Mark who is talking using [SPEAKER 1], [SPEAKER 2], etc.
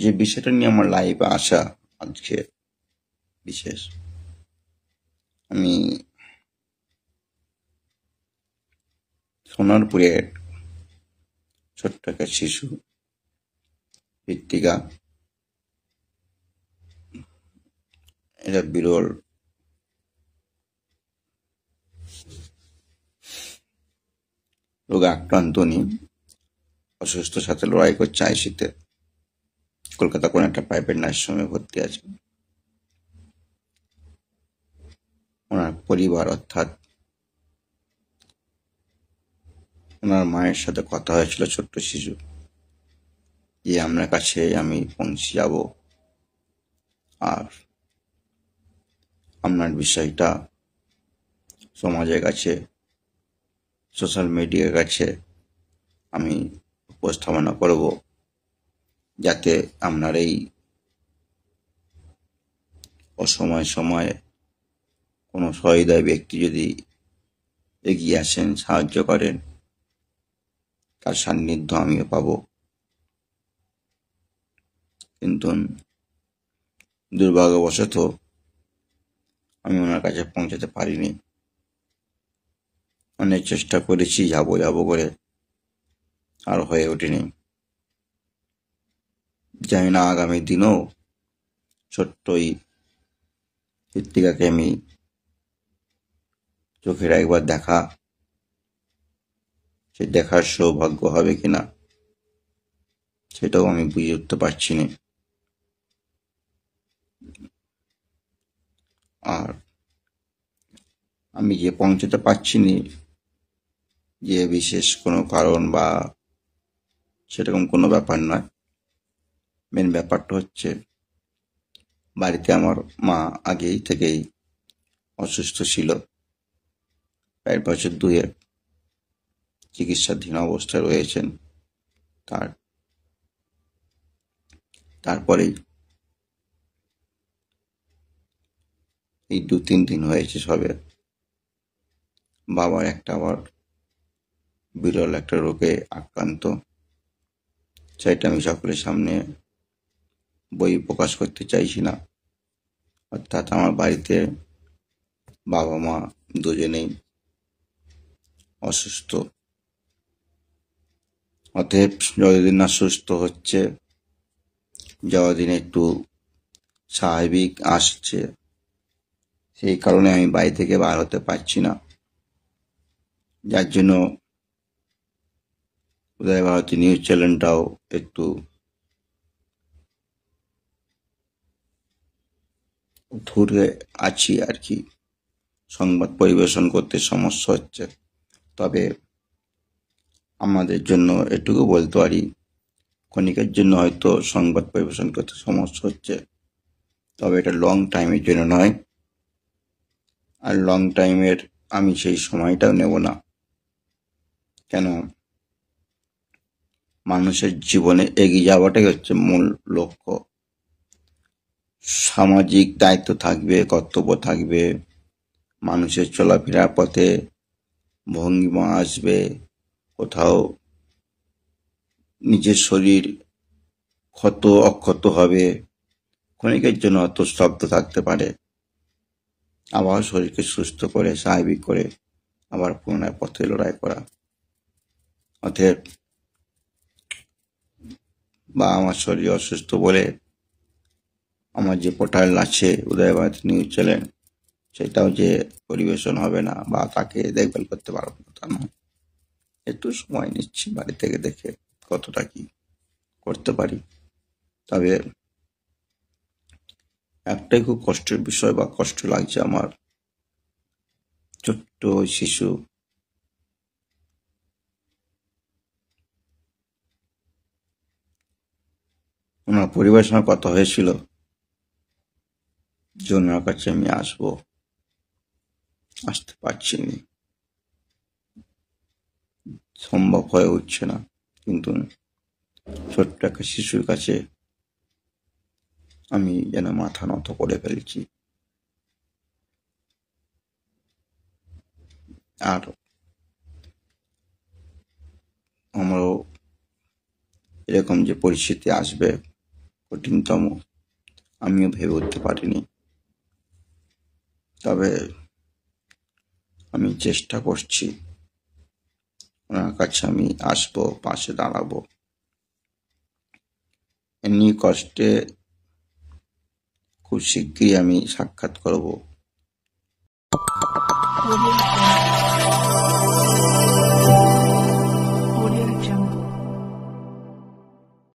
[SPEAKER 1] যে বিষয়টা নিয়ে আমার লাইভে আসা আজকে বিশেষ, আমি সোনারপুরের ছোট্ট একটা শিশু ঋত্বিকা, এটা বিরল রোগে আক্রান্ত উনি অসুস্থ সাথে লড়াই করছে আইসিতে। কলকাতা কোন একটা প্রাইভেট নার্সিংহোমে ভর্তি আছে। ওনার পরিবার অর্থাৎ ওনার মায়ের সাথে কথা হয়েছিল ছোট্ট শিশু যে আপনার কাছে আমি পৌঁছে যাব, আর আপনার বিষয়টা সমাজের কাছে, সোশ্যাল মিডিয়ার কাছে আমি উপস্থাপনা করব, যাতে আপনার এই অসময় সময়ে কোনো সহৃদয় ব্যক্তি যদি এগিয়ে আসেন, সাহায্য করেন, তার সান্নিধ্য আমিও পাব। কিন্তু দুর্ভাগ্যবশত আমি ওনার কাছে পৌঁছাতে পারিনি। অনেক চেষ্টা করেছি যাবো যাবো করে, আর হয়ে ওঠেনি। জানি না আগামী দিনেও ছোট্ট এই ঋত্বিকাকে আমি চোখের একবার দেখা, সে দেখার সৌভাগ্য হবে কিনা সেটাও আমি বুঝে উঠতে পারছি না। আর আমি যে পৌঁছাতে পারছি না, যে বিশেষ কোনো কারণ বা সেরকম কোনো ব্যাপার নয়। মেন ব্যাপারটা হচ্ছে বাড়িতে আমার মা আগেই থেকেই অসুস্থ ছিল, প্রায় বছর 2 চিকিৎসাধীন অবস্থায় রয়েছেন। তারপরেই এই 2-3 দিন হয়েছে সবে বাবার একটা আবার বিরল একটা রোগে আক্রান্ত। সেটা আমি সকলের সামনে বই প্রকাশ করতে চাইছি না। অর্থাৎ আমার বাড়িতে বাবা মা দুজনেই অসুস্থ। অতএব যতদিন না সুস্থ হচ্ছে, যতদিন একটু স্বাভাবিক আসছে, সেই কারণে আমি বাড়ি থেকে বার হতে পারছি না। যার জন্য উদয় ভারতী নিউজ চ্যানেলটাও একটু দূরে আছি আর কি, সংবাদ পরিবেশন করতে সমস্যা হচ্ছে। তবে আমাদের জন্য এটুকু বলতে পারি, ক্ষণিকের জন্য হয়তো সংবাদ পরিবেশন করতে সমস্যা হচ্ছে, তবে এটা লং টাইমের জন্য নয়। আর লং টাইমের আমি সেই সময়টাও নেব না। কেন, মানুষের জীবনে এগিয়ে যাওয়াটাই হচ্ছে মূল লক্ষ্য। সামাজিক দায়িত্ব থাকবে, কর্তব্য থাকবে, মানুষের চলাফেরার পথে ভঙ্গিমা আসবে, কোথাও নিজের শরীর ক্ষত অক্ষত হবে, ক্ষণিকের জন্য অত স্তব্ধ থাকতে পারে, আবার শরীরকে সুস্থ করে স্বাভাবিক করে আবার পুনরায় পথে লড়াই করা। অতএব বা আমার শরীর অসুস্থ বলে আমার যে পোর্টাল আছে উদয় ভারতী নিউজ চ্যানেল, সেটাও যে পরিবেশন হবে না বা তাকে দেখভাল করতে পারবো না তা নয়। একটু সময় নিচ্ছি বাড়ি থেকে দেখে কতটা কি করতে পারি। তবে একটাই খুব কষ্টের বিষয় বা কষ্ট লাগছে আমার, ছোট্ট শিশু ওনার পরিবারের সঙ্গে কথা হয়েছিল যে ওনার কাছে আমি আসবো, আসতে পারছি না, সম্ভব হয়ে উঠছে না। কিন্তু ছোট্ট একটা শিশুর কাছে আমি যেন মাথা নত করে ফেলছি। আর আমারও এরকম যে পরিস্থিতি আসবে কঠিনতম আমিও ভেবে উঠতে পারিনি। তবে আমি চেষ্টা করছি, ওনার কাছে আমি আসবো, পাশে দাঁড়াবো। এমনি কষ্টে খুব শিগগিরই আমি সাক্ষাৎ করব।